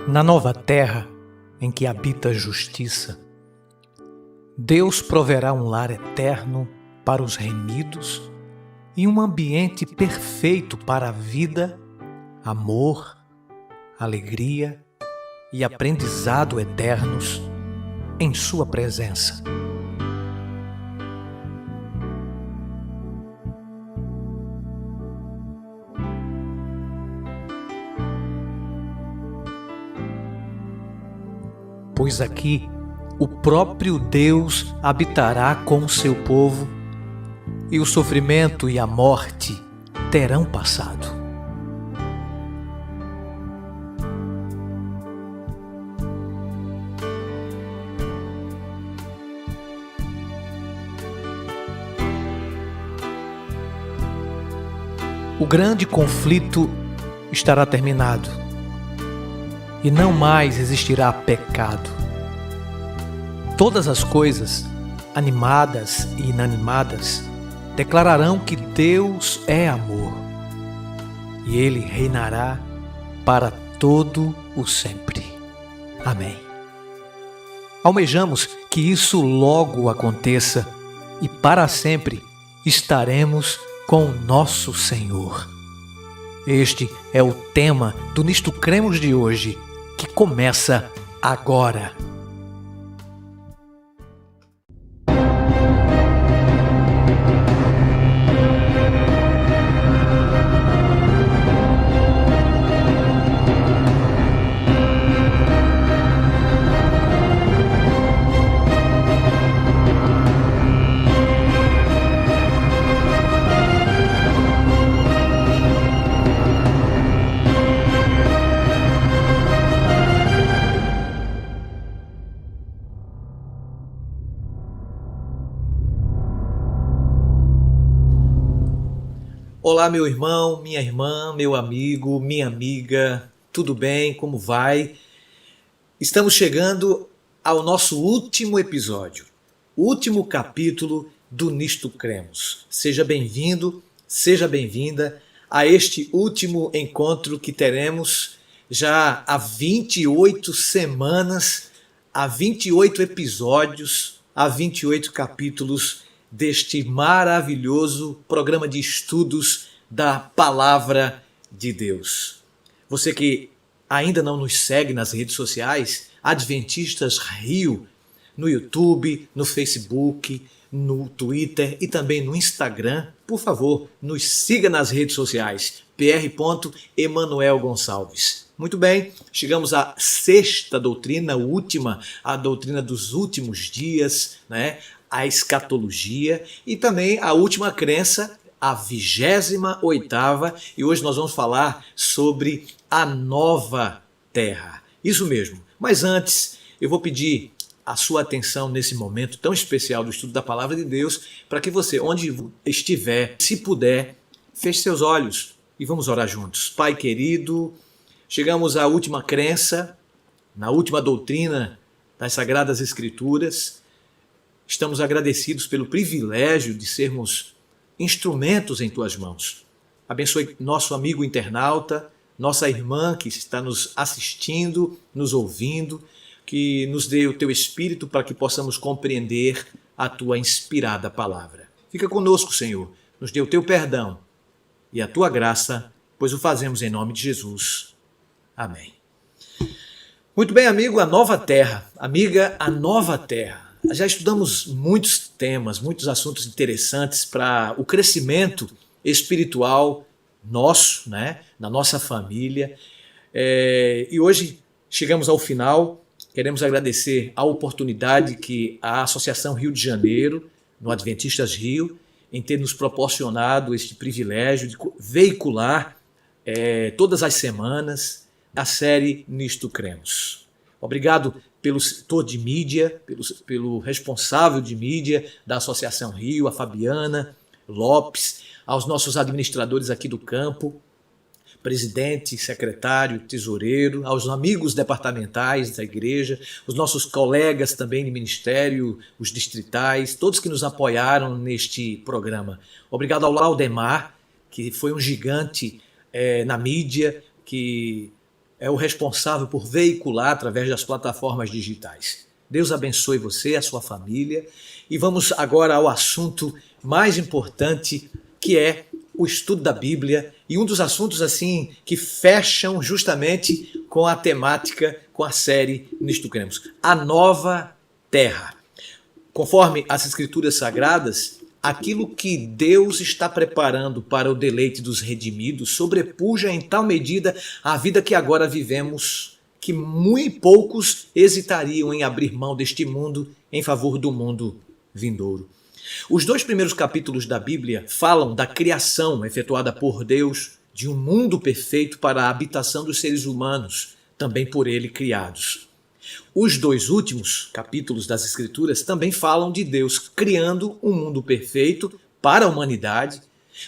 Na nova terra em que habita a justiça, Deus proverá um lar eterno para os remidos e um ambiente perfeito para a vida, amor, alegria e aprendizado eternos em sua presença. Pois aqui o próprio Deus habitará com o seu povo e o sofrimento e a morte terão passado. O grande conflito estará terminado e não mais existirá pecado. Todas as coisas, animadas e inanimadas, declararão que Deus é amor e Ele reinará para todo o sempre. Amém. Almejamos que isso logo aconteça e para sempre estaremos com o nosso Senhor. Este é o tema do Nisto Cremos de hoje, que começa agora. Olá, meu irmão, minha irmã, meu amigo, minha amiga, tudo bem? Como vai? Estamos chegando ao nosso último episódio, o último capítulo do Nisto Cremos. Seja bem-vindo, seja bem-vinda a este último encontro que teremos já há 28 semanas, há 28 episódios, há 28 capítulos deste maravilhoso programa de estudos da Palavra de Deus. Você que ainda não nos segue nas redes sociais, Adventistas Rio, no YouTube, no Facebook, no Twitter e também no Instagram, por favor, nos siga nas redes sociais, pr.emanuel Gonçalves. Muito bem, chegamos à sexta doutrina, última, a doutrina dos últimos dias, né? A escatologia e também a última crença, a 28ª, e hoje nós vamos falar sobre a nova terra. Isso mesmo. Mas antes, eu vou pedir a sua atenção nesse momento tão especial do estudo da Palavra de Deus, para que você, onde estiver, se puder, feche seus olhos e vamos orar juntos. Pai querido, chegamos à última crença, na última doutrina das Sagradas Escrituras. Estamos agradecidos pelo privilégio de sermos instrumentos em Tuas mãos. Abençoe nosso amigo internauta, nossa irmã que está nos assistindo, nos ouvindo, que nos dê o Teu Espírito para que possamos compreender a Tua inspirada palavra. Fica conosco, Senhor, nos dê o Teu perdão e a Tua graça, pois o fazemos em nome de Jesus. Amém. Muito bem, amigo, a nova terra. Amiga, a nova terra. Já estudamos muitos temas, muitos assuntos interessantes para o crescimento espiritual nosso, né, na nossa família. E hoje chegamos ao final. Queremos agradecer a oportunidade que a Associação Rio de Janeiro, no Adventistas Rio, em ter nos proporcionado este privilégio de veicular todas as semanas a série Nisto Cremos. Obrigado pelo setor de mídia, pelo responsável de mídia da Associação Rio, a Fabiana Lopes, aos nossos administradores aqui do campo, presidente, secretário, tesoureiro, aos amigos departamentais da igreja, os nossos colegas também de ministério, os distritais, todos que nos apoiaram neste programa. Obrigado ao Laudemar, que foi um gigante na mídia, que é o responsável por veicular através das plataformas digitais. Deus abençoe você, a sua família. E vamos agora ao assunto mais importante, que é o estudo da Bíblia, e um dos assuntos assim que fecham justamente com a temática, com a série Nisto Cremos, a nova terra. Conforme as Escrituras Sagradas, aquilo que Deus está preparando para o deleite dos redimidos sobrepuja em tal medida a vida que agora vivemos, que muito poucos hesitariam em abrir mão deste mundo em favor do mundo vindouro. Os 2 primeiros capítulos da Bíblia falam da criação efetuada por Deus de um mundo perfeito para a habitação dos seres humanos, também por ele criados. Os 2 últimos capítulos das Escrituras também falam de Deus criando um mundo perfeito para a humanidade,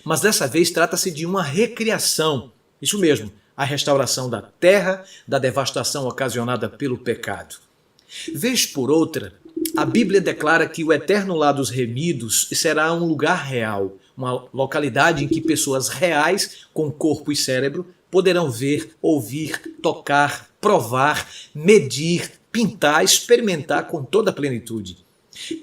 mas dessa vez trata-se de uma recriação, isso mesmo, a restauração da terra, da devastação ocasionada pelo pecado. Vez por outra, a Bíblia declara que o eterno lar dos remidos será um lugar real, uma localidade em que pessoas reais, com corpo e cérebro, poderão ver, ouvir, tocar, provar, medir, pintar, experimentar com toda a plenitude.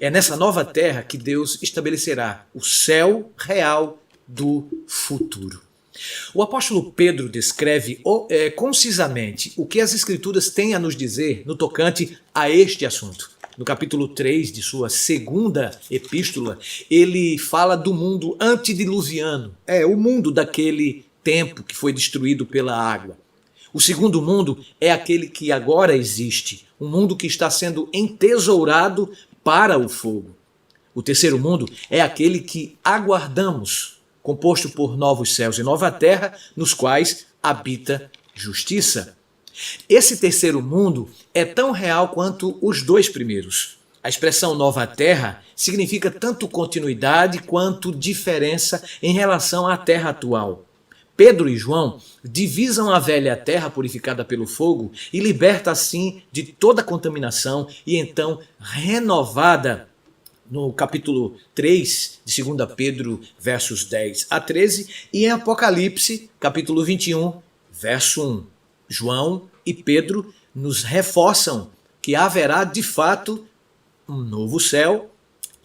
É nessa nova terra que Deus estabelecerá o céu real do futuro. O apóstolo Pedro descreve concisamente o que as Escrituras têm a nos dizer no tocante a este assunto. No capítulo 3 de sua segunda epístola, ele fala do mundo antediluviano, o mundo daquele tempo que foi destruído pela água. O segundo mundo é aquele que agora existe, um mundo que está sendo entesourado para o fogo. O terceiro mundo é aquele que aguardamos, composto por novos céus e nova terra, nos quais habita justiça. Esse terceiro mundo é tão real quanto os 2 primeiros. A expressão nova terra significa tanto continuidade quanto diferença em relação à terra atual. Pedro e João divisam a velha terra purificada pelo fogo e liberta assim de toda contaminação e então renovada no capítulo 3 de 2 Pedro, versos 10 a 13, e em Apocalipse, capítulo 21, verso 1. João e Pedro nos reforçam que haverá de fato um novo céu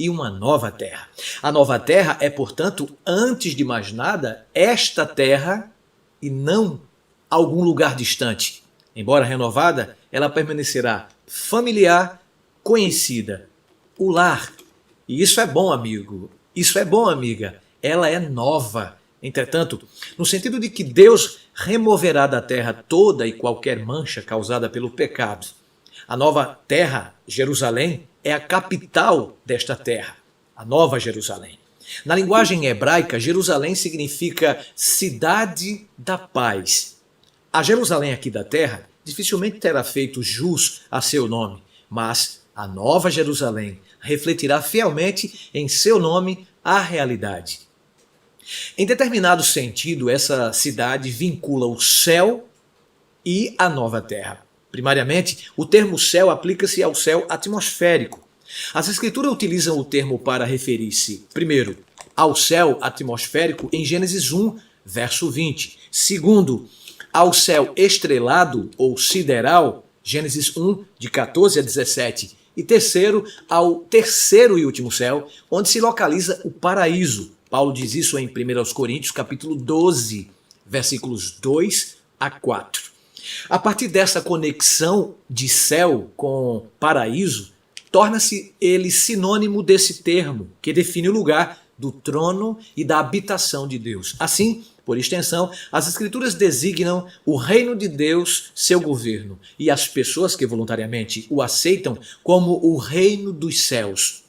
e uma nova terra. A nova terra é, portanto, antes de mais nada, esta terra e não algum lugar distante. Embora renovada, ela permanecerá familiar, conhecida, o lar. E isso é bom, amigo. Isso é bom, amiga. Ela é nova. Entretanto, no sentido de que Deus removerá da terra toda e qualquer mancha causada pelo pecado. A nova terra, Jerusalém, é a capital desta terra, a Nova Jerusalém. Na linguagem hebraica, Jerusalém significa cidade da paz. A Jerusalém aqui da terra dificilmente terá feito jus a seu nome, mas a Nova Jerusalém refletirá fielmente em seu nome a realidade. Em determinado sentido, essa cidade vincula o céu e a nova terra. Primariamente, o termo céu aplica-se ao céu atmosférico. As Escrituras utilizam o termo para referir-se, primeiro, ao céu atmosférico em Gênesis 1, verso 20. Segundo, ao céu estrelado ou sideral, Gênesis 1, de 14 a 17. E terceiro, ao terceiro e último céu, onde se localiza o paraíso. Paulo diz isso em 1 Coríntios, capítulo 12, versículos 2 a 4. A partir dessa conexão de céu com paraíso, torna-se ele sinônimo desse termo, que define o lugar do trono e da habitação de Deus. Assim, por extensão, as Escrituras designam o reino de Deus, seu governo, e as pessoas que voluntariamente o aceitam como o reino dos céus.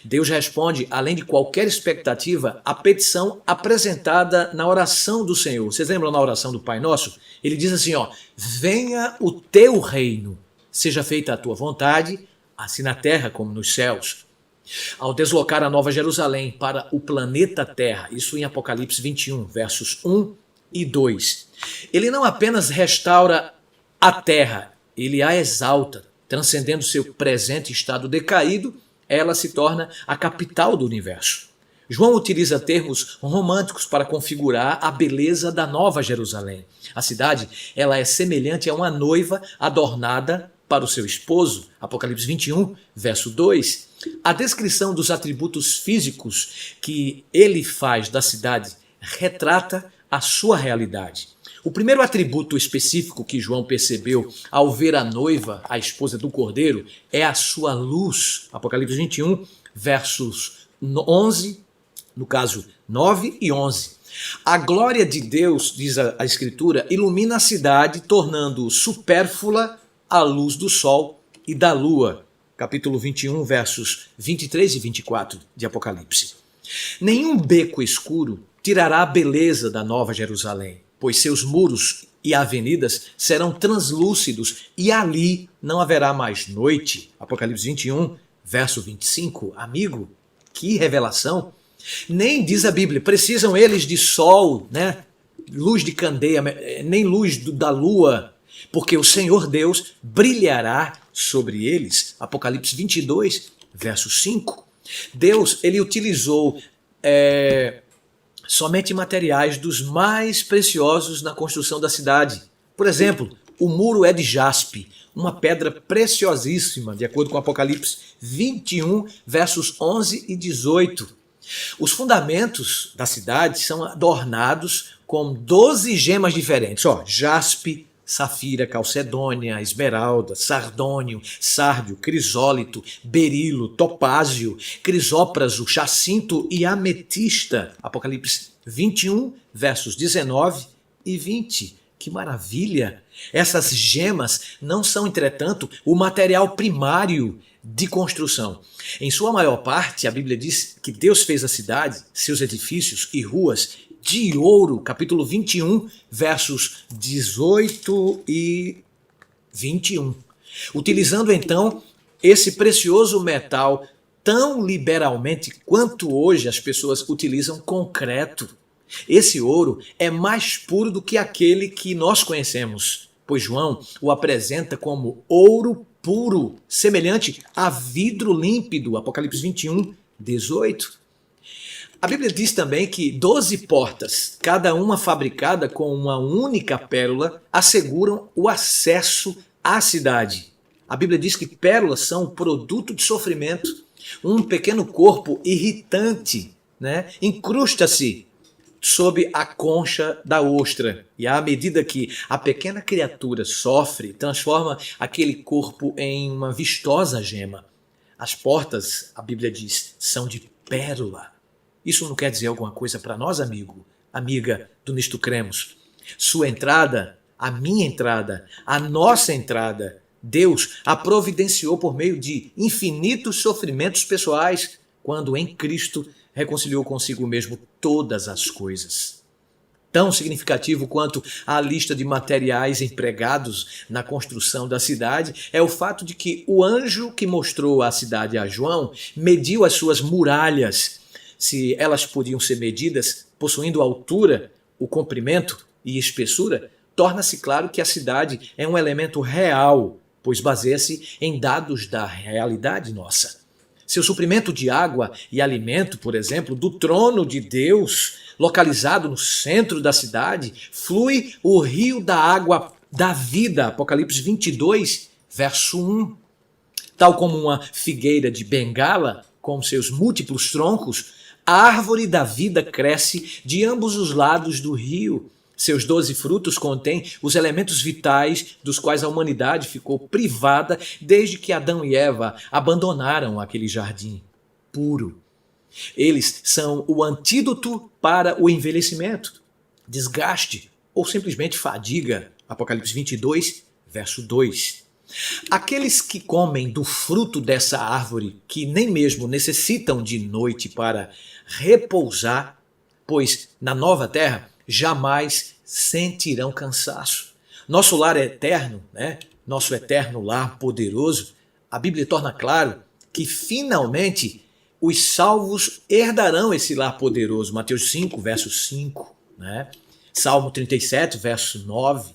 Deus responde, além de qualquer expectativa, à petição apresentada na oração do Senhor. Vocês lembram na oração do Pai Nosso? Ele diz assim, venha o teu reino, seja feita a tua vontade, assim na terra como nos céus. Ao deslocar a Nova Jerusalém para o planeta Terra, isso em Apocalipse 21, versos 1 e 2, ele não apenas restaura a terra, ele a exalta, transcendendo seu presente estado decaído, ela se torna a capital do universo. João utiliza termos românticos para configurar a beleza da Nova Jerusalém. A cidade, ela é semelhante a uma noiva adornada para o seu esposo. Apocalipse 21, verso 2. A descrição dos atributos físicos que ele faz da cidade retrata a sua realidade. O primeiro atributo específico que João percebeu ao ver a noiva, a esposa do Cordeiro, é a sua luz. Apocalipse 21, versos 11, no caso 9 e 11. A glória de Deus, diz a Escritura, ilumina a cidade, tornando supérflua a luz do sol e da lua. Capítulo 21, versos 23 e 24 de Apocalipse. Nenhum beco escuro tirará a beleza da Nova Jerusalém, pois seus muros e avenidas serão translúcidos e ali não haverá mais noite. Apocalipse 21, verso 25. Amigo, que revelação! Nem, diz a Bíblia, precisam eles de sol, né? Luz de candeia, nem luz da lua, porque o Senhor Deus brilhará sobre eles. Apocalipse 22, verso 5. Deus, ele utilizou somente materiais dos mais preciosos na construção da cidade. Por exemplo, o muro é de jaspe, uma pedra preciosíssima, de acordo com Apocalipse 21, versos 11 e 18. Os fundamentos da cidade são adornados com 12 gemas diferentes. Jaspe, safira, calcedônia, esmeralda, sardônio, sárdio, crisólito, berilo, topázio, crisópraso, jacinto e ametista. Apocalipse 21, versos 19 e 20. Que maravilha! Essas gemas não são, entretanto, o material primário de construção. Em sua maior parte, a Bíblia diz que Deus fez a cidade, seus edifícios e ruas de ouro, capítulo 21, versos 18 e 21. Utilizando então esse precioso metal tão liberalmente quanto hoje as pessoas utilizam concreto. Esse ouro é mais puro do que aquele que nós conhecemos, pois João o apresenta como ouro puro, semelhante a vidro límpido, Apocalipse 21, 18. A Bíblia diz também que 12 portas, cada uma fabricada com uma única pérola, asseguram o acesso à cidade. A Bíblia diz que pérolas são produto de sofrimento. Um pequeno corpo irritante, incrusta-se sob a concha da ostra. E à medida que a pequena criatura sofre, transforma aquele corpo em uma vistosa gema. As portas, a Bíblia diz, são de pérola. Isso não quer dizer alguma coisa para nós, amigo, amiga do Nisto Cremos? Sua entrada, a minha entrada, a nossa entrada, Deus a providenciou por meio de infinitos sofrimentos pessoais, quando em Cristo reconciliou consigo mesmo todas as coisas. Tão significativo quanto a lista de materiais empregados na construção da cidade é o fato de que o anjo que mostrou a cidade a João mediu as suas muralhas. Se elas podiam ser medidas possuindo altura, o comprimento e espessura, torna-se claro que a cidade é um elemento real, pois baseia-se em dados da realidade nossa. Seu suprimento de água e alimento, por exemplo, do trono de Deus, localizado no centro da cidade, flui o rio da água da vida, Apocalipse 22, verso 1. Tal como uma figueira de Bengala, com seus múltiplos troncos, a árvore da vida cresce de ambos os lados do rio. Seus 12 frutos contêm os elementos vitais dos quais a humanidade ficou privada desde que Adão e Eva abandonaram aquele jardim puro. Eles são o antídoto para o envelhecimento, desgaste ou simplesmente fadiga. Apocalipse 22, verso 2. Aqueles que comem do fruto dessa árvore, que nem mesmo necessitam de noite para repousar, pois na nova terra jamais sentirão cansaço. Nosso lar é eterno, nosso eterno lar poderoso. A Bíblia torna claro que finalmente os salvos herdarão esse lar poderoso. Mateus 5, verso 5. Salmo 37, verso 9.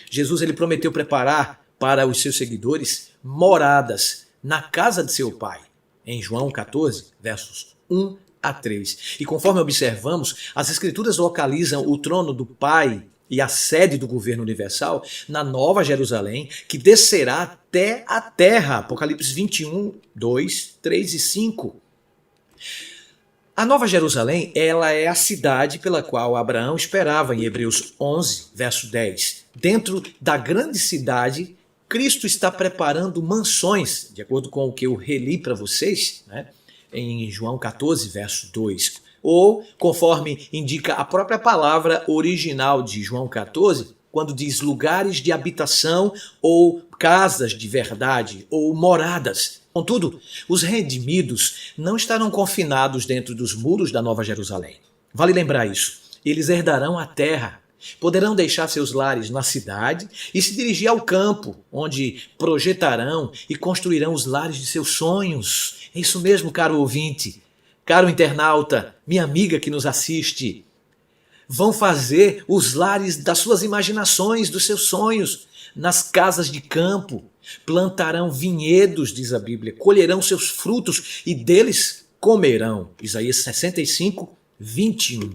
Jesus ele prometeu preparar para os seus seguidores moradas na casa de seu Pai. Em João 14, versos 1 a 3. E conforme observamos, as Escrituras localizam o trono do Pai e a sede do governo universal na Nova Jerusalém, que descerá até a terra. Apocalipse 21, 2, 3 e 5. A Nova Jerusalém, ela é a cidade pela qual Abraão esperava em Hebreus 11, verso 10. Dentro da grande cidade, Cristo está preparando mansões, de acordo com o que eu reli para vocês, né, em João 14, verso 2. Ou, conforme indica a própria palavra original de João 14, quando diz lugares de habitação ou casas de verdade ou moradas. Contudo, os redimidos não estarão confinados dentro dos muros da Nova Jerusalém. Vale lembrar isso. Eles herdarão a terra, poderão deixar seus lares na cidade e se dirigir ao campo, onde projetarão e construirão os lares de seus sonhos. É isso mesmo, caro ouvinte, caro internauta, minha amiga que nos assiste. Vão fazer os lares das suas imaginações, dos seus sonhos, nas casas de campo. Plantarão vinhedos, diz a Bíblia, colherão seus frutos e deles comerão. Isaías 65, 21.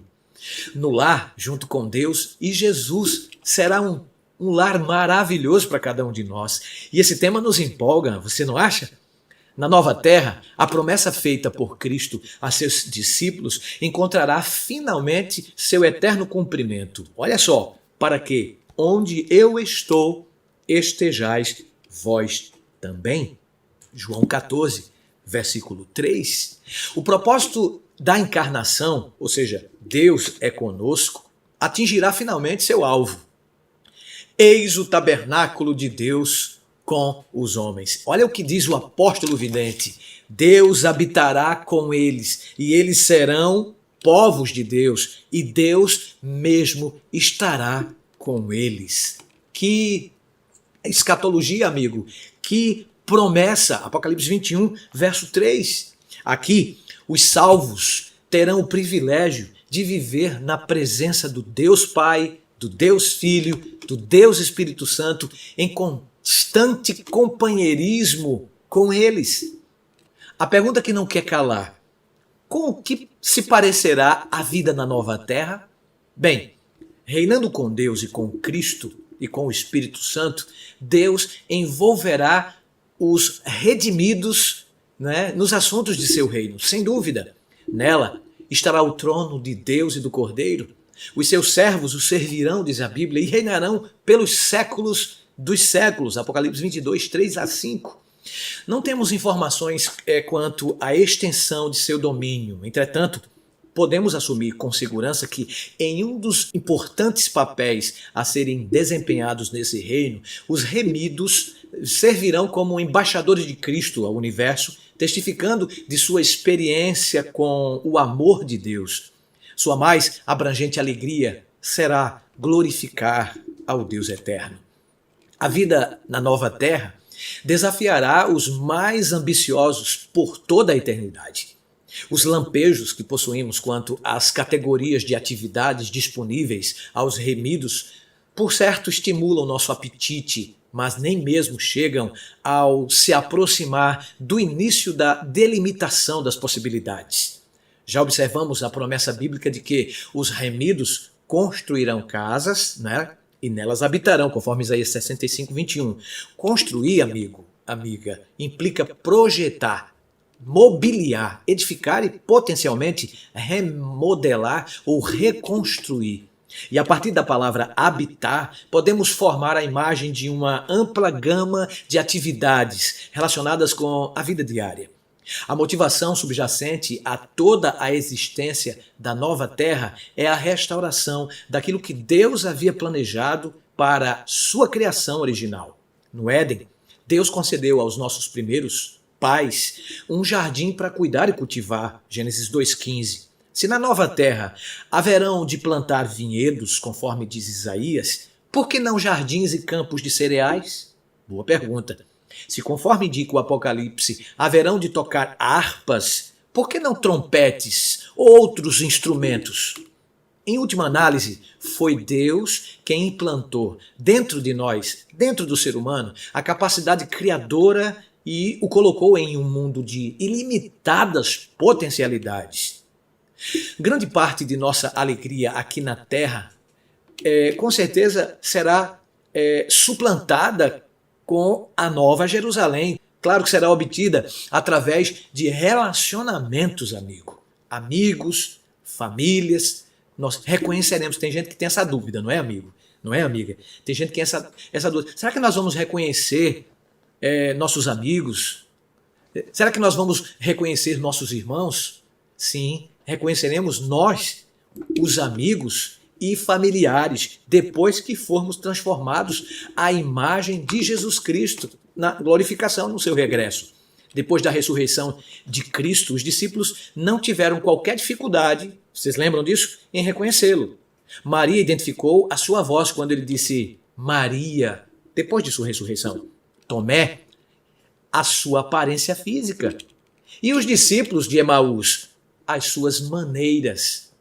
No lar, junto com Deus e Jesus, será um lar maravilhoso para cada um de nós. E esse tema nos empolga, você não acha? Na nova terra, a promessa feita por Cristo a seus discípulos encontrará finalmente seu eterno cumprimento. Olha só, para que onde eu estou, estejais vós também. João 14, versículo 3. O propósito da encarnação, ou seja, Deus é conosco, atingirá finalmente seu alvo. Eis o tabernáculo de Deus com os homens. Olha o que diz o apóstolo vidente. Deus habitará com eles e eles serão povos de Deus e Deus mesmo estará com eles. Que escatologia, amigo, que promessa, Apocalipse 21, verso 3. Aqui, os salvos terão o privilégio de viver na presença do Deus Pai, do Deus Filho, do Deus Espírito Santo, em constante companheirismo com eles. A pergunta que não quer calar, com o que se parecerá a vida na nova terra? Bem, reinando com Deus e com Cristo, e com o Espírito Santo, Deus envolverá os redimidos, né, nos assuntos de seu reino, sem dúvida. Nela estará o trono de Deus e do Cordeiro. Os seus servos o servirão, diz a Bíblia, e reinarão pelos séculos dos séculos. Apocalipse 22, 3 a 5. Não temos informações quanto à extensão de seu domínio. Entretanto, podemos assumir com segurança que, em um dos importantes papéis a serem desempenhados nesse reino, os remidos servirão como embaixadores de Cristo ao universo, testificando de sua experiência com o amor de Deus. Sua mais abrangente alegria será glorificar ao Deus eterno. A vida na nova terra desafiará os mais ambiciosos por toda a eternidade. Os lampejos que possuímos quanto às categorias de atividades disponíveis aos remidos, por certo, estimulam nosso apetite, mas nem mesmo chegam ao se aproximar do início da delimitação das possibilidades. Já observamos a promessa bíblica de que os remidos construirão casas, né, e nelas habitarão, conforme Isaías 65, 21. Construir, amigo, amiga, implica projetar, mobiliar, edificar e potencialmente remodelar ou reconstruir. E a partir da palavra habitar, podemos formar a imagem de uma ampla gama de atividades relacionadas com a vida diária. A motivação subjacente a toda a existência da nova terra é a restauração daquilo que Deus havia planejado para sua criação original. No Éden, Deus concedeu aos nossos primeiros pais um jardim para cuidar e cultivar, Gênesis 2,15. Se na nova terra haverão de plantar vinhedos, conforme diz Isaías, por que não jardins e campos de cereais? Boa pergunta. Se conforme indica o Apocalipse, haverão de tocar harpas, por que não trompetes ou outros instrumentos? Em última análise, foi Deus quem implantou dentro de nós, dentro do ser humano, a capacidade criadora e o colocou em um mundo de ilimitadas potencialidades. Grande parte de nossa alegria aqui na terra, com certeza, será suplantada com a Nova Jerusalém. Claro que será obtida através de relacionamentos, amigo. Amigos, famílias, nós reconheceremos. Tem gente que tem essa dúvida, não é, amigo? Não é, amiga? Tem gente que tem essa dúvida. Será que nós vamos reconhecer nossos amigos? Será que nós vamos reconhecer nossos irmãos? Sim, reconheceremos nós, os amigos e familiares, depois que formos transformados à imagem de Jesus Cristo, na glorificação no seu regresso. Depois da ressurreição de Cristo, os discípulos não tiveram qualquer dificuldade, vocês lembram disso? Em reconhecê-lo. Maria identificou a sua voz quando ele disse Maria, depois de sua ressurreição. Tomé, a sua aparência física. E os discípulos de Emaús, as suas maneiras.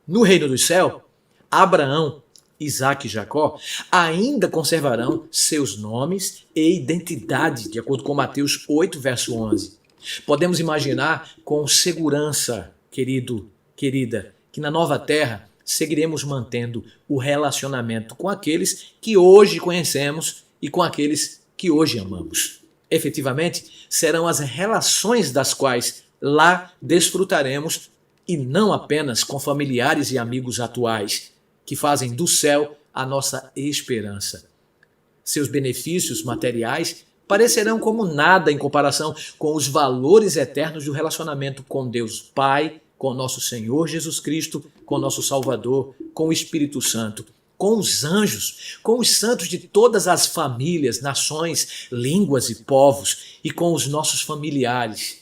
No reino do céu, Abraão, Isaque e Jacó ainda conservarão seus nomes e identidade, de acordo com Mateus 8, verso 11. Podemos imaginar com segurança, querido, querida, que na nova terra seguiremos mantendo o relacionamento com aqueles que hoje conhecemos e com aqueles que hoje amamos. Efetivamente, serão as relações das quais lá desfrutaremos e não apenas com familiares e amigos atuais, que fazem do céu a nossa esperança. Seus benefícios materiais parecerão como nada em comparação com os valores eternos do relacionamento com Deus Pai, com nosso Senhor Jesus Cristo, com nosso Salvador, com o Espírito Santo, com os anjos, com os santos de todas as famílias, nações, línguas e povos, e com os nossos familiares.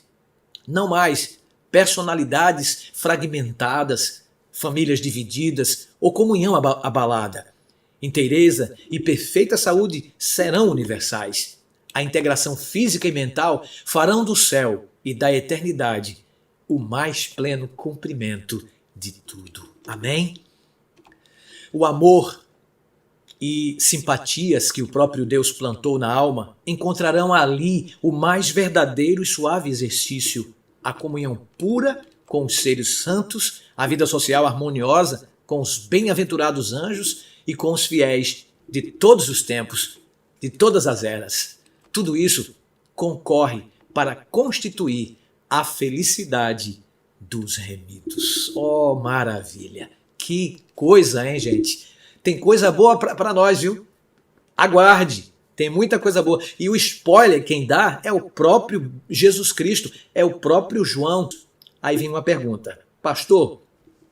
Não mais personalidades fragmentadas, famílias divididas ou comunhão abalada. Inteireza e perfeita saúde serão universais. A integração física e mental farão do céu e da eternidade o mais pleno cumprimento de tudo. Amém? O amor e simpatias que o próprio Deus plantou na alma encontrarão ali o mais verdadeiro e suave exercício, a comunhão pura com os seres santos, a vida social harmoniosa com os bem-aventurados anjos e com os fiéis de todos os tempos, de todas as eras. Tudo isso concorre para constituir a felicidade dos remidos. Oh, maravilha! Que coisa, hein, gente? Tem coisa boa para nós, viu? Aguarde! Tem muita coisa boa. E o spoiler quem dá é o próprio Jesus Cristo, é o próprio João. Aí vem uma pergunta. Pastor,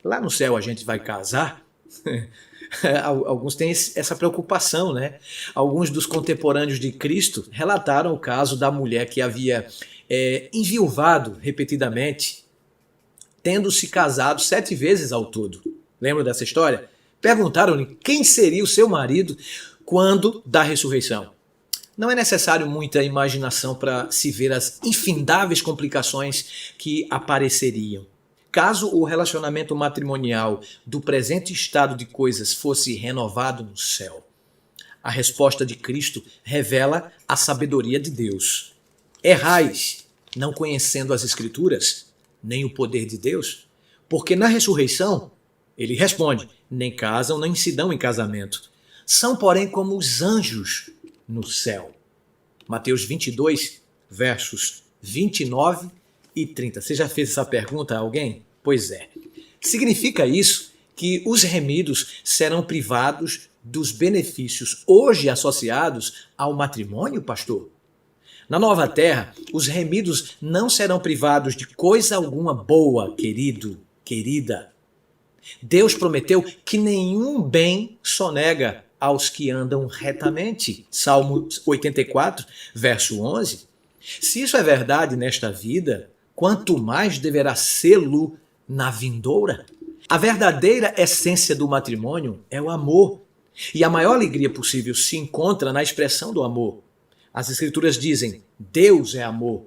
lá no céu a gente vai casar? Alguns têm essa preocupação, né? Alguns dos contemporâneos de Cristo relataram o caso da mulher que havia enviuvado repetidamente, tendo se casado 7 vezes ao todo. Lembra dessa história? Perguntaram-lhe quem seria o seu marido quando da ressurreição. Não é necessário muita imaginação para se ver as infindáveis complicações que apareceriam. Caso o relacionamento matrimonial do presente estado de coisas fosse renovado no céu, a resposta de Cristo revela a sabedoria de Deus. Errais, não conhecendo as Escrituras, nem o poder de Deus, porque na ressurreição, ele responde, nem casam, nem se dão em casamento. São, porém, como os anjos no céu. Mateus 22, versos 29 e 30. Você já fez essa pergunta a alguém? Pois é. Significa isso que os remidos serão privados dos benefícios hoje associados ao matrimônio, pastor? Na nova terra, os remidos não serão privados de coisa alguma boa, querido, querida. Deus prometeu que nenhum bem sonega aos que andam retamente. Salmo 84, verso 11. Se isso é verdade nesta vida, quanto mais deverá sê-lo na vindoura? A verdadeira essência do matrimônio é o amor. E a maior alegria possível se encontra na expressão do amor. As Escrituras dizem, Deus é amor.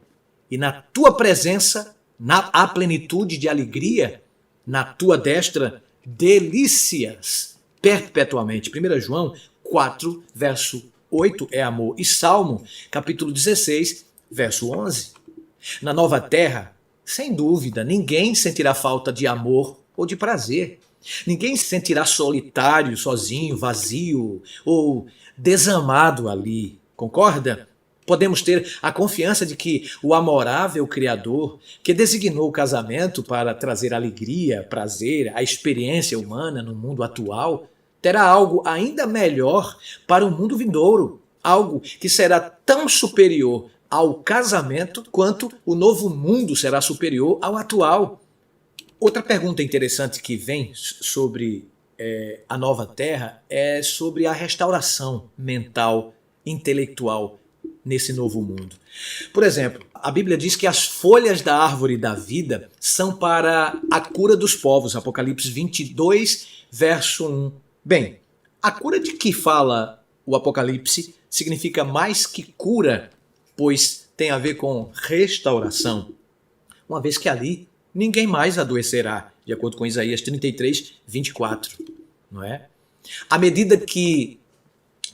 E na tua presença há plenitude de alegria, na tua destra, delícias perpetuamente. 1 João 4, verso 8 é amor. E Salmo, capítulo 16, verso 11. Na nova terra, Sem dúvida, ninguém sentirá falta de amor ou de prazer. Ninguém se sentirá solitário, sozinho, vazio ou desamado ali. Concorda? Podemos ter a confiança de que o amorável Criador, que designou o casamento para trazer alegria, prazer, a experiência humana no mundo atual, terá algo ainda melhor para o mundo vindouro. Algo que será tão superior ao casamento quanto o novo mundo será superior ao atual. Outra pergunta interessante que vem sobre a nova terra é sobre a restauração mental, intelectual nesse novo mundo. Por exemplo, a Bíblia diz que as folhas da árvore da vida são para a cura dos povos, Apocalipse 22, verso 1. Bem, a cura de que fala o Apocalipse significa mais que cura, pois tem a ver com restauração, uma vez que ali ninguém mais adoecerá, de acordo com Isaías 33, 24, não é? À medida que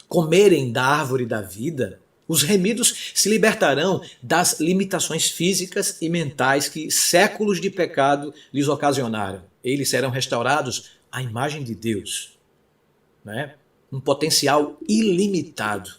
comerem da árvore da vida, os remidos se libertarão das limitações físicas e mentais que séculos de pecado lhes ocasionaram. Eles serão restaurados à imagem de Deus, né? Um potencial ilimitado.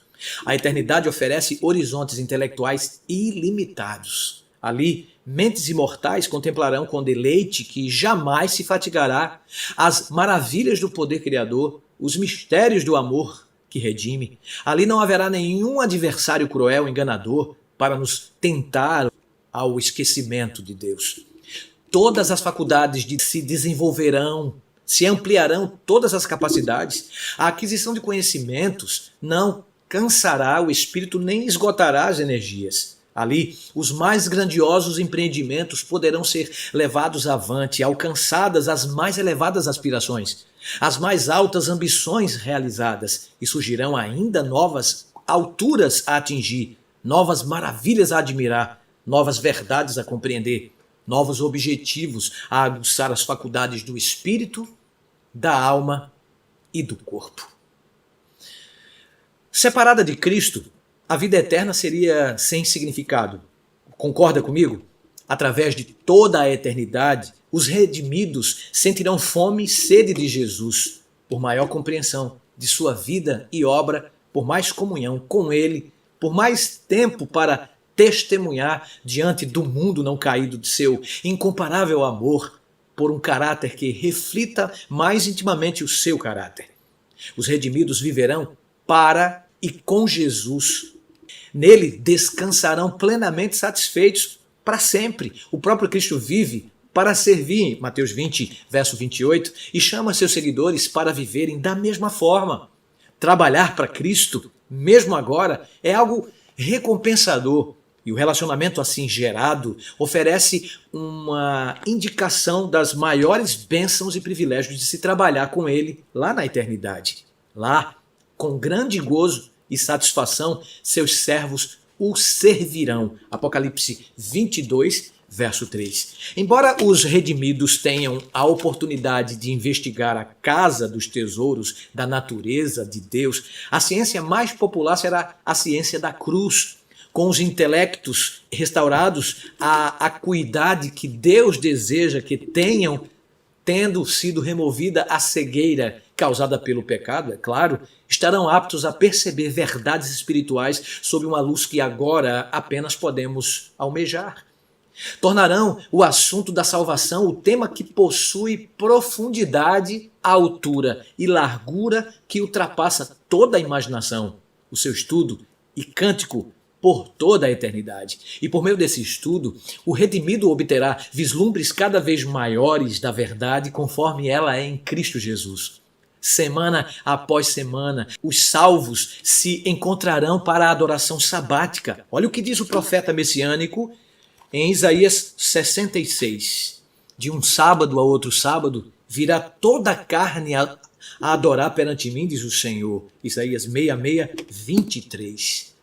A eternidade oferece horizontes intelectuais ilimitados. Ali, mentes imortais contemplarão com deleite que jamais se fatigará as maravilhas do poder criador, os mistérios do amor que redime. Ali não haverá nenhum adversário cruel, enganador, para nos tentar ao esquecimento de Deus. Todas as faculdades se desenvolverão, se ampliarão todas as capacidades. A aquisição de conhecimentos não cansará o espírito nem esgotará as energias. Ali, os mais grandiosos empreendimentos poderão ser levados avante, alcançadas as mais elevadas aspirações, as mais altas ambições realizadas, e surgirão ainda novas alturas a atingir, novas maravilhas a admirar, novas verdades a compreender, novos objetivos a aguçar as faculdades do espírito, da alma e do corpo. Separada de Cristo, a vida eterna seria sem significado. Concorda comigo? Através de toda a eternidade, os redimidos sentirão fome e sede de Jesus, por maior compreensão de sua vida e obra, por mais comunhão com Ele, por mais tempo para testemunhar diante do mundo não caído de seu incomparável amor, por um caráter que reflita mais intimamente o seu caráter. Os redimidos viverão para e com Jesus. Nele descansarão plenamente satisfeitos para sempre. O próprio Cristo vive para servir, Mateus 20, verso 28, e chama seus seguidores para viverem da mesma forma. Trabalhar para Cristo, mesmo agora, é algo recompensador. E o relacionamento assim gerado oferece uma indicação das maiores bênçãos e privilégios de se trabalhar com Ele lá na eternidade. Lá, com grande gozo e satisfação, seus servos o servirão. Apocalipse 22, verso 3. Embora os redimidos tenham a oportunidade de investigar a casa dos tesouros da natureza de Deus, a ciência mais popular será a ciência da cruz, com os intelectos restaurados à acuidade que Deus deseja que tenham, tendo sido removida a cegueira causada pelo pecado, é claro, estarão aptos a perceber verdades espirituais sob uma luz que agora apenas podemos almejar. Tornarão o assunto da salvação o tema que possui profundidade, altura e largura que ultrapassa toda a imaginação, o seu estudo e cântico por toda a eternidade. E por meio desse estudo, o redimido obterá vislumbres cada vez maiores da verdade conforme ela é em Cristo Jesus. Semana após semana, os salvos se encontrarão para a adoração sabática. Olha o que diz o profeta messiânico em Isaías 66. De um sábado a outro sábado, virá toda a carne a adorar perante mim, diz o Senhor. Isaías 66, 23.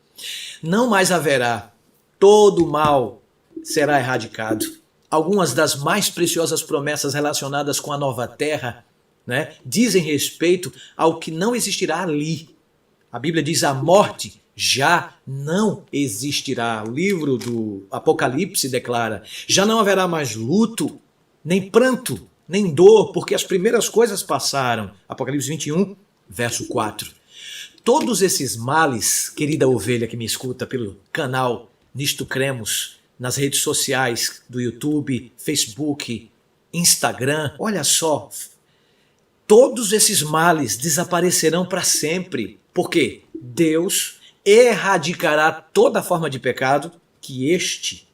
Não mais haverá, todo o mal será erradicado. Algumas das mais preciosas promessas relacionadas com a nova terra, dizem respeito ao que não existirá ali. A Bíblia diz: a morte já não existirá. O livro do Apocalipse declara: já não haverá mais luto, nem pranto, nem dor, porque as primeiras coisas passaram. Apocalipse 21, verso 4. Todos esses males, querida ovelha que me escuta pelo canal Nisto Cremos, nas redes sociais do YouTube, Facebook, Instagram, olha só, todos esses males desaparecerão para sempre, porque Deus erradicará toda forma de pecado, que este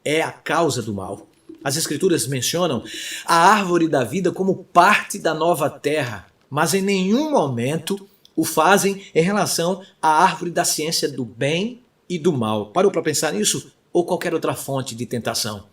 é a causa do mal. As Escrituras mencionam a árvore da vida como parte da nova terra, mas em nenhum momento o fazem em relação à árvore da ciência do bem e do mal. Parou para pensar nisso? Ou qualquer outra fonte de tentação?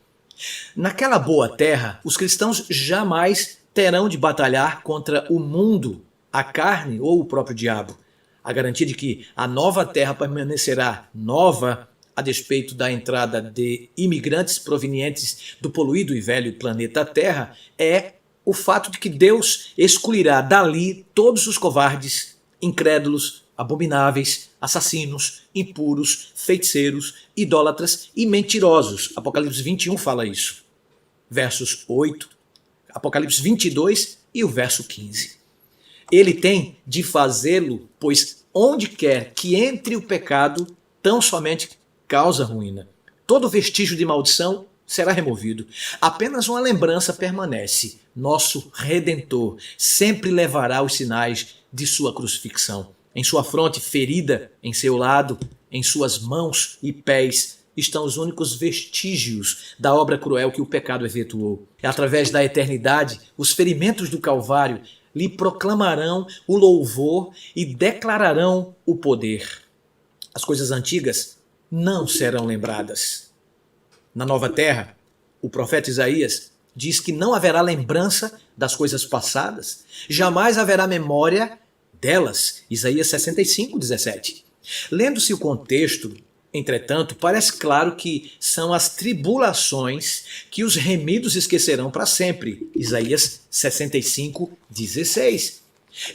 Naquela boa terra, os cristãos jamais terão de batalhar contra o mundo, a carne ou o próprio diabo. A garantia de que a nova terra permanecerá nova a despeito da entrada de imigrantes provenientes do poluído e velho planeta Terra é o fato de que Deus excluirá dali todos os covardes, incrédulos, abomináveis, assassinos, impuros, feiticeiros, idólatras e mentirosos. Apocalipse 21 fala isso. Versos 8, Apocalipse 22 e o verso 15. Ele tem de fazê-lo, pois onde quer que entre o pecado, tão somente causa ruína. Todo vestígio de maldição será removido. Apenas uma lembrança permanece. Nosso Redentor sempre levará os sinais de sua crucifixão. Em sua fronte ferida, em seu lado, em suas mãos e pés, estão os únicos vestígios da obra cruel que o pecado efetuou. Através da eternidade, os ferimentos do Calvário lhe proclamarão o louvor e declararão o poder. As coisas antigas não serão lembradas. Na nova terra, o profeta Isaías diz que não haverá lembrança das coisas passadas, jamais haverá memória delas. Isaías 65, 17. Lendo-se o contexto, entretanto, parece claro que são as tribulações que os remidos esquecerão para sempre. Isaías 65, 16.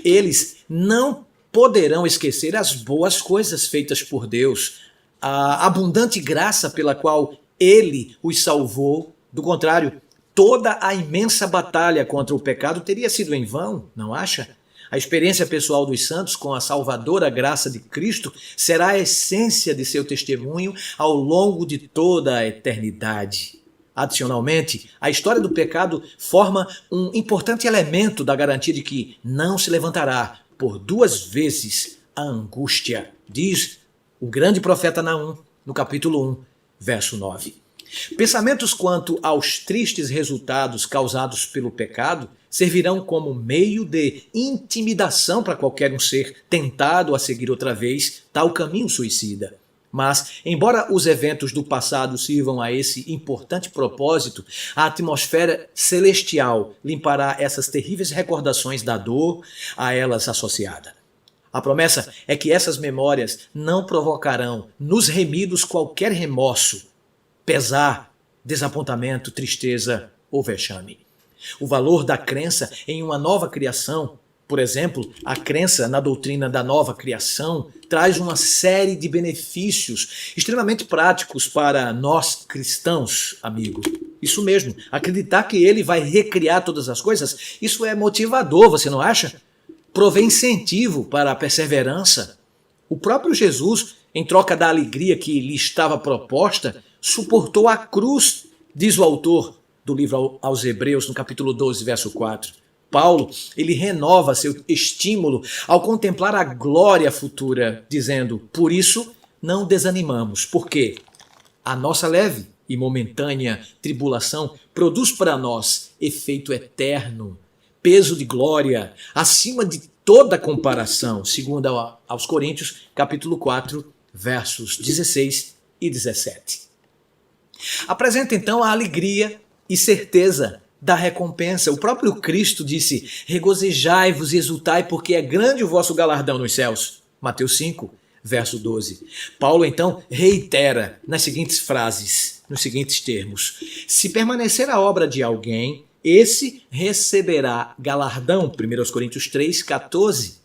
Eles não poderão esquecer as boas coisas feitas por Deus, a abundante graça pela qual Ele os salvou. Do contrário, toda a imensa batalha contra o pecado teria sido em vão, não acha? A experiência pessoal dos santos com a salvadora graça de Cristo será a essência de seu testemunho ao longo de toda a eternidade. Adicionalmente, a história do pecado forma um importante elemento da garantia de que não se levantará por duas vezes a angústia, diz o grande profeta Naum, no capítulo 1, verso 9. Pensamentos quanto aos tristes resultados causados pelo pecado servirão como meio de intimidação para qualquer um ser tentado a seguir outra vez tal caminho suicida. Mas, embora os eventos do passado sirvam a esse importante propósito, a atmosfera celestial limpará essas terríveis recordações da dor a elas associada. A promessa é que essas memórias não provocarão nos remidos qualquer remorso, pesar, desapontamento, tristeza ou vexame. O valor da crença em uma nova criação, por exemplo, a crença na doutrina da nova criação, traz uma série de benefícios extremamente práticos para nós cristãos, amigo. Isso mesmo, acreditar que Ele vai recriar todas as coisas, isso é motivador, você não acha? Provê incentivo para a perseverança. O próprio Jesus, em troca da alegria que lhe estava proposta, suportou a cruz, diz o autor do livro aos Hebreus, no capítulo 12, verso 4. Paulo, ele renova seu estímulo ao contemplar a glória futura, dizendo: por isso não desanimamos, porque a nossa leve e momentânea tribulação produz para nós efeito eterno, peso de glória, acima de toda comparação, segundo aos Coríntios, capítulo 4, versos 16 e 17. Apresenta então a alegria e certeza da recompensa. O próprio Cristo disse: regozijai-vos e exultai, porque é grande o vosso galardão nos céus. Mateus 5, verso 12. Paulo então reitera nas seguintes frases, nos seguintes termos: se permanecer a obra de alguém, esse receberá galardão. 1 Coríntios 3, 14.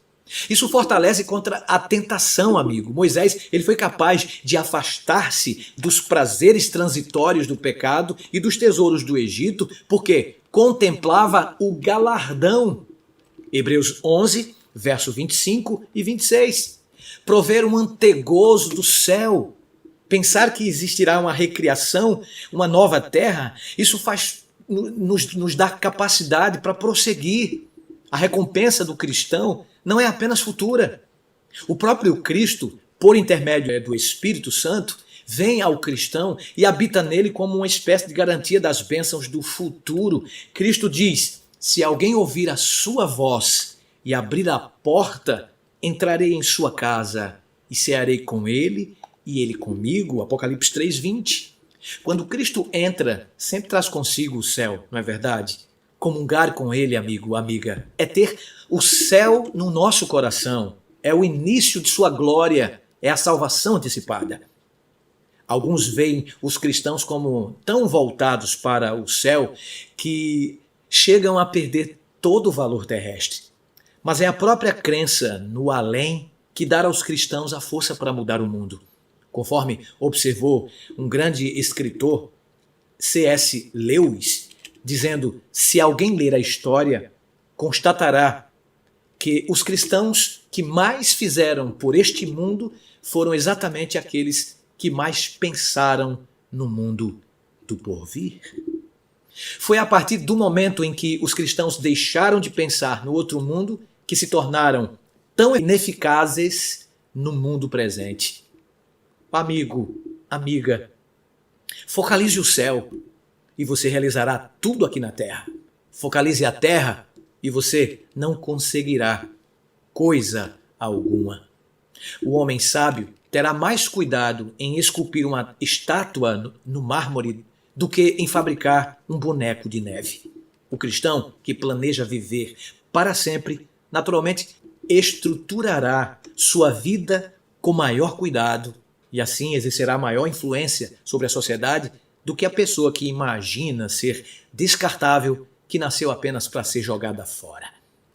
Isso fortalece contra a tentação, amigo. Moisés, ele foi capaz de afastar-se dos prazeres transitórios do pecado e dos tesouros do Egito, porque contemplava o galardão. Hebreus 11, verso 25 e 26. Prover um antegozo do céu. Pensar que existirá uma recriação, uma nova terra, isso nos dá capacidade para prosseguir. A recompensa do cristão não é apenas futura. O próprio Cristo, por intermédio do Espírito Santo, vem ao cristão e habita nele como uma espécie de garantia das bênçãos do futuro. Cristo diz: se alguém ouvir a sua voz e abrir a porta, entrarei em sua casa e cearei com ele e ele comigo. Apocalipse 3:20. Quando Cristo entra, sempre traz consigo o céu, não é verdade? Comungar com ele, amigo, amiga, é ter o céu no nosso coração. É o início de sua glória, é a salvação antecipada. Alguns veem os cristãos como tão voltados para o céu que chegam a perder todo o valor terrestre. Mas é a própria crença no além que dá aos cristãos a força para mudar o mundo. Conforme observou um grande escritor, C.S. Lewis, dizendo: se alguém ler a história, constatará que os cristãos que mais fizeram por este mundo foram exatamente aqueles que mais pensaram no mundo do porvir. Foi a partir do momento em que os cristãos deixaram de pensar no outro mundo que se tornaram tão ineficazes no mundo presente. Amigo, amiga, focalize o céu e você realizará tudo aqui na terra. Focalize a terra e você não conseguirá coisa alguma. O homem sábio terá mais cuidado em esculpir uma estátua no mármore do que em fabricar um boneco de neve. O cristão que planeja viver para sempre, naturalmente, estruturará sua vida com maior cuidado e assim exercerá maior influência sobre a sociedade do que a pessoa que imagina ser descartável, que nasceu apenas para ser jogada fora.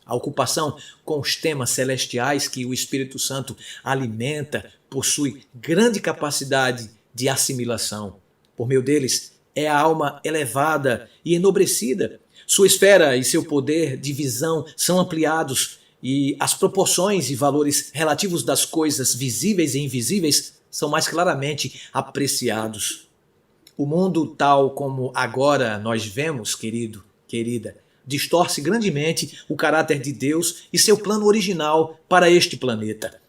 A ocupação com os temas celestiais que o Espírito Santo alimenta possui grande capacidade de assimilação. Por meio deles, é a alma elevada e enobrecida. Sua esfera e seu poder de visão são ampliados e as proporções e valores relativos das coisas visíveis e invisíveis são mais claramente apreciados. O mundo tal como agora nós vemos, querido, querida, distorce grandemente o caráter de Deus e seu plano original para este planeta.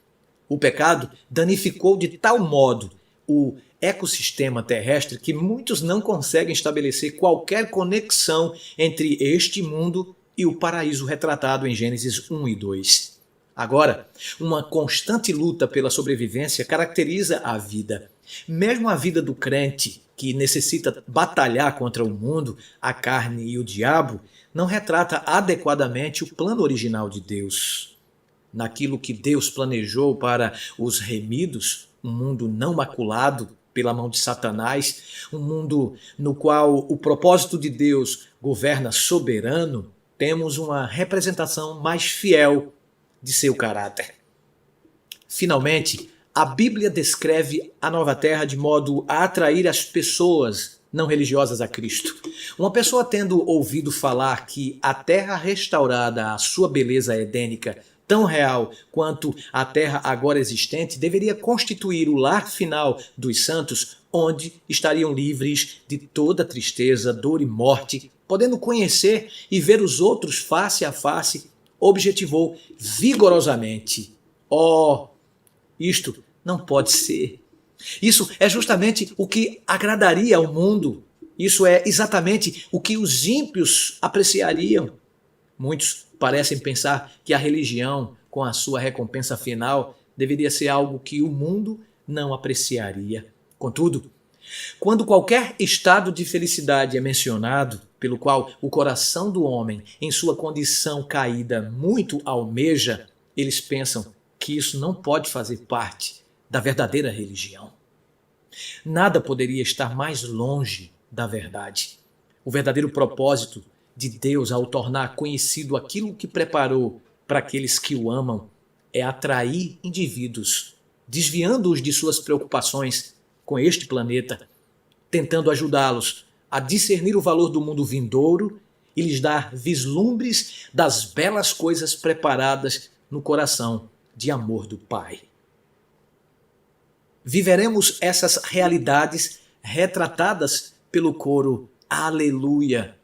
O pecado danificou de tal modo o ecossistema terrestre que muitos não conseguem estabelecer qualquer conexão entre este mundo e o paraíso retratado em Gênesis 1 e 2. Agora, uma constante luta pela sobrevivência caracteriza a vida. Mesmo a vida do crente, que necessita batalhar contra o mundo, a carne e o diabo, não retrata adequadamente o plano original de Deus. Naquilo que Deus planejou para os remidos, um mundo não maculado pela mão de Satanás, um mundo no qual o propósito de Deus governa soberano, temos uma representação mais fiel de seu caráter. Finalmente, a Bíblia descreve a nova terra de modo a atrair as pessoas não religiosas a Cristo. Uma pessoa tendo ouvido falar que a terra restaurada à sua beleza edênica, tão real quanto a terra agora existente, deveria constituir o lar final dos santos, onde estariam livres de toda tristeza, dor e morte, podendo conhecer e ver os outros face a face, objetivou vigorosamente: isto não pode ser. Isso é justamente o que agradaria ao mundo. Isso é exatamente o que os ímpios apreciariam. Muitos parecem pensar que a religião, com a sua recompensa final, deveria ser algo que o mundo não apreciaria. Contudo, quando qualquer estado de felicidade é mencionado, pelo qual o coração do homem, em sua condição caída, muito almeja, eles pensam que isso não pode fazer parte da verdadeira religião. Nada poderia estar mais longe da verdade. O verdadeiro propósito de Deus ao tornar conhecido aquilo que preparou para aqueles que o amam é atrair indivíduos, desviando-os de suas preocupações com este planeta, tentando ajudá-los a discernir o valor do mundo vindouro e lhes dar vislumbres das belas coisas preparadas no coração de amor do Pai. Viveremos essas realidades retratadas pelo coro Aleluia.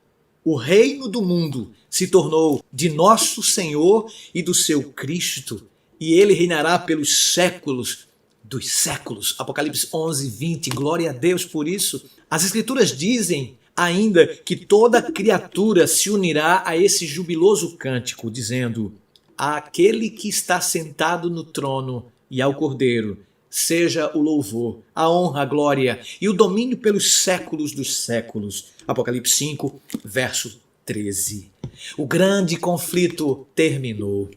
O reino do mundo se tornou de nosso Senhor e do seu Cristo, e ele reinará pelos séculos dos séculos. Apocalipse 11, 20. Glória a Deus por isso. As Escrituras dizem ainda que toda criatura se unirá a esse jubiloso cântico, dizendo: àquele que está sentado no trono e ao Cordeiro seja o louvor, a honra, a glória e o domínio pelos séculos dos séculos. Apocalipse 5, verso 13. O grande conflito terminou.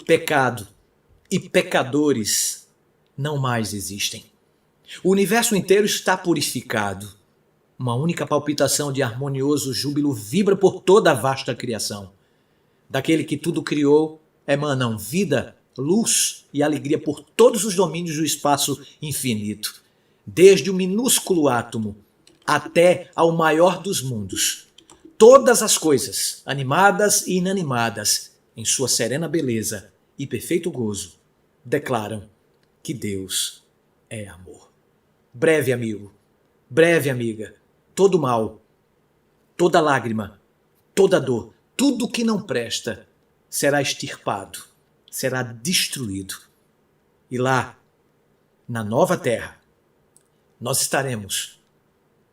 Pecado e pecadores não mais existem. O universo inteiro está purificado. Uma única palpitação de harmonioso júbilo vibra por toda a vasta criação. Daquele que tudo criou emanam vida, luz e alegria por todos os domínios do espaço infinito, desde o minúsculo átomo até ao maior dos mundos. Todas as coisas, animadas e inanimadas, em sua serena beleza e perfeito gozo, declaram que Deus é amor. Breve amigo, breve amiga, todo mal, toda lágrima, toda dor, tudo que não presta será extirpado, será destruído. E lá, na nova terra, nós estaremos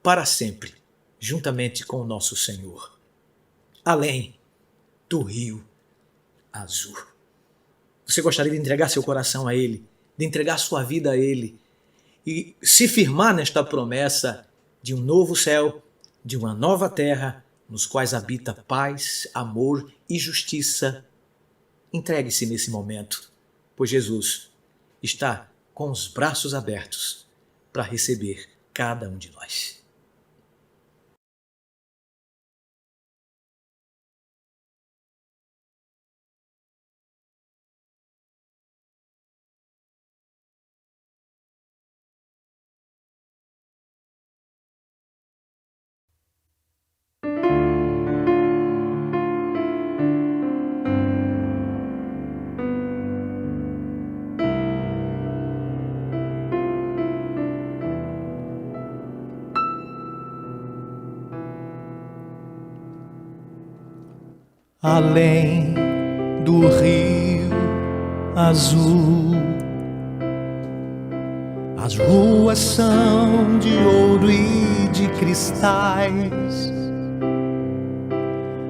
para sempre, juntamente com o nosso Senhor, além do Rio Azul. Você gostaria de entregar seu coração a Ele, de entregar sua vida a Ele e se firmar nesta promessa de um novo céu, de uma nova terra, nos quais habita paz, amor e justiça? Entregue-se nesse momento, pois Jesus está com os braços abertos para receber cada um de nós. Além do Rio Azul, as ruas são de ouro e de cristais.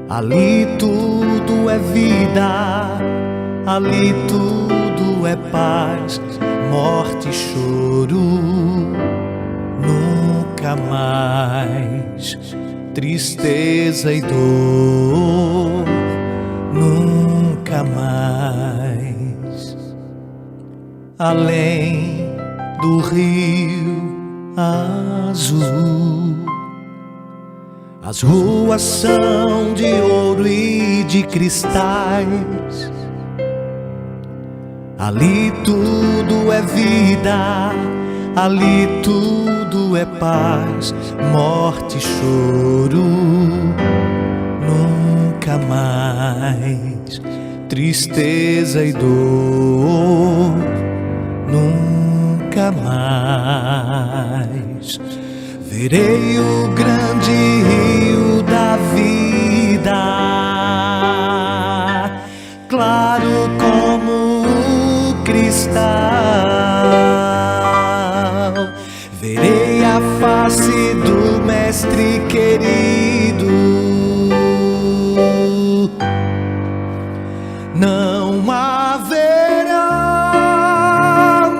Ali tudo é vida, ali tudo é paz, morte e choro, nunca mais. Tristeza e dor, nunca mais. Além do Rio Azul, as ruas são de ouro e de cristais. Ali tudo é vida, ali tudo é paz, morte e choro, nunca mais. Tristeza e dor, nunca mais. Verei o grande rio da vida, claro como o cristal. Verei a face do Mestre querido. Não haverá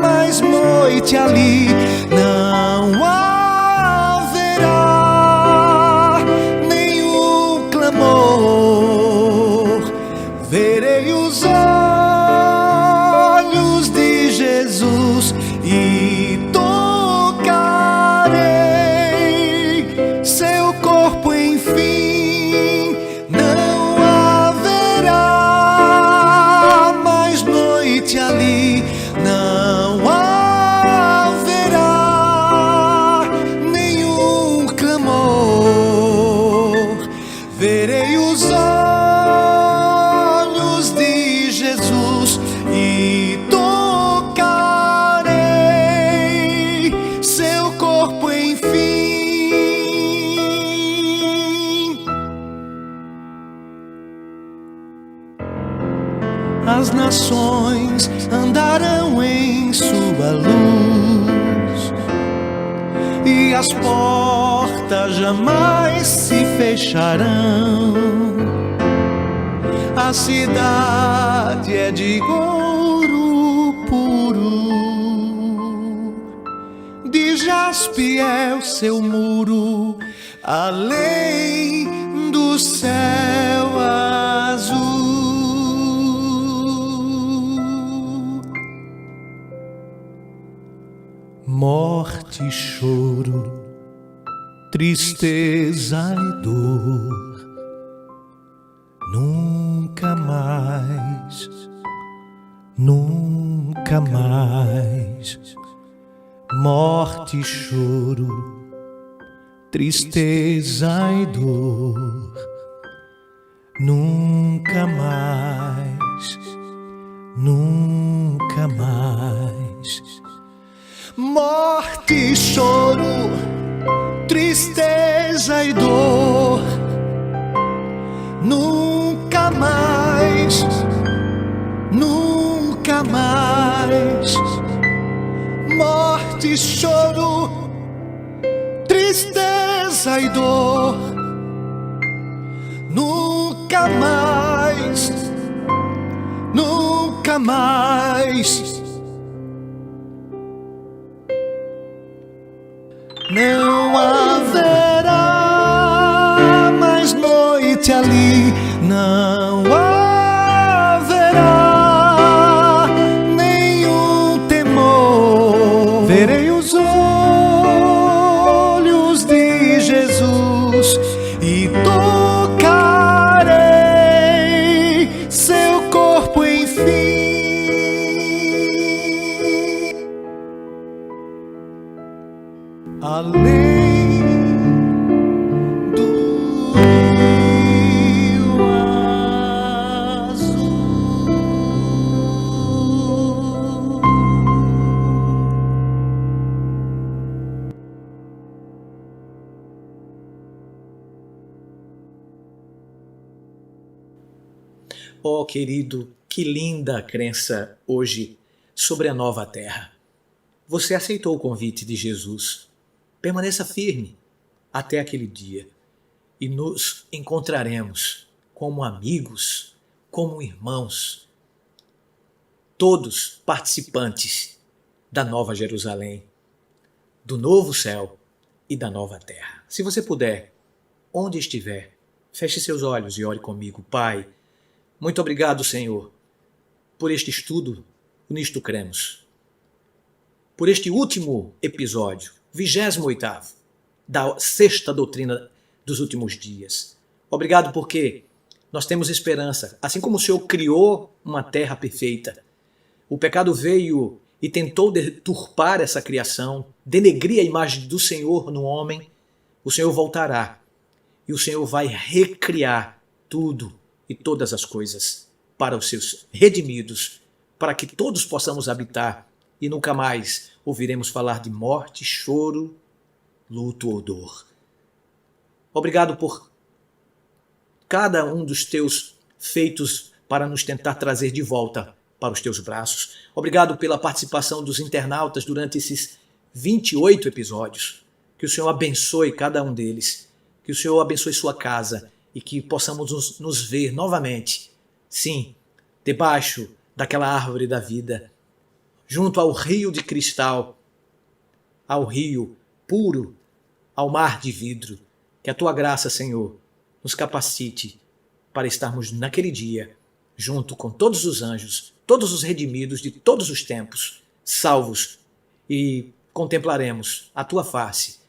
mais noite ali, não haverá nenhum clamor. Verei os olhos de Jesus e tocarei seu corpo, enfim. as nações andarão em sua luz, e as portas jamais se fecharão. A cidade é de ouro puro, de jaspe é o seu muro, além do céu azul. Morte e choro, tristeza e dor, nunca mais, nunca mais. Morte e choro, tristeza e dor, nunca mais, nunca mais. Morte e choro, tristeza e dor, nunca mais, nunca mais. Morte, choro, tristeza e dor, nunca mais, nunca mais. Não haverá mais noite ali, não haverá nenhum temor. Verei os olhos de Jesus e tocarei seu corpo enfim. Além do rio azul. Oh, querido, que linda crença hoje sobre a nova terra. Você aceitou o convite de Jesus. Permaneça firme até aquele dia e nos encontraremos como amigos, como irmãos, todos participantes da Nova Jerusalém, do novo céu e da nova terra. Se você puder, onde estiver, feche seus olhos e ore comigo. Pai, muito obrigado, Senhor, por este estudo, nisto cremos, por este último episódio, 28º, da sexta doutrina dos últimos dias. Obrigado porque nós temos esperança. Assim como o Senhor criou uma terra perfeita, o pecado veio e tentou deturpar essa criação, denegrir a imagem do Senhor no homem. O Senhor voltará e o Senhor vai recriar tudo e todas as coisas para os seus redimidos, para que todos possamos habitar e nunca mais ouviremos falar de morte, choro, luto ou dor. Obrigado por cada um dos teus feitos para nos tentar trazer de volta para os teus braços. Obrigado pela participação dos internautas durante esses 28 episódios. Que o Senhor abençoe cada um deles. Que o Senhor abençoe sua casa e que possamos nos ver novamente, sim, debaixo daquela árvore da vida, junto ao rio de cristal, ao rio puro, ao mar de vidro. Que a tua graça, Senhor, nos capacite para estarmos naquele dia, junto com todos os anjos, todos os redimidos de todos os tempos, salvos, e contemplaremos a tua face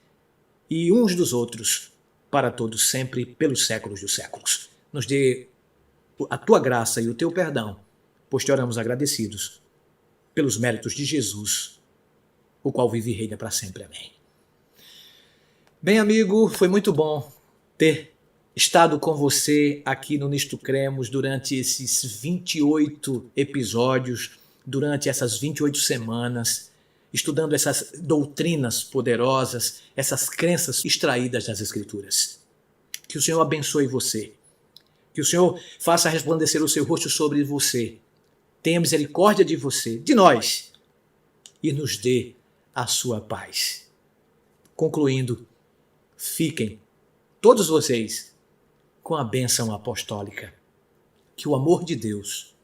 e uns dos outros para todos sempre, pelos séculos dos séculos. Nos dê a tua graça e o teu perdão, pois te oramos agradecidos pelos méritos de Jesus, o qual vive e reina para sempre. Amém. Bem, amigo, foi muito bom ter estado com você aqui no Nisto Cremos durante esses 28 episódios, durante essas 28 semanas, estudando essas doutrinas poderosas, essas crenças extraídas das Escrituras. Que o Senhor abençoe você. Que o Senhor faça resplandecer o seu rosto sobre você tenha misericórdia de você, de nós, e nos dê a sua paz. Concluindo, fiquem, todos vocês, com a bênção apostólica. Que o amor de Deus,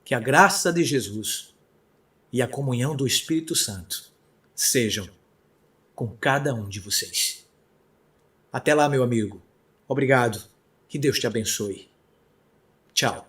que a graça de Jesus e a comunhão do Espírito Santo sejam com cada um de vocês. Até lá, meu amigo. Obrigado. Que Deus te abençoe. Tchau.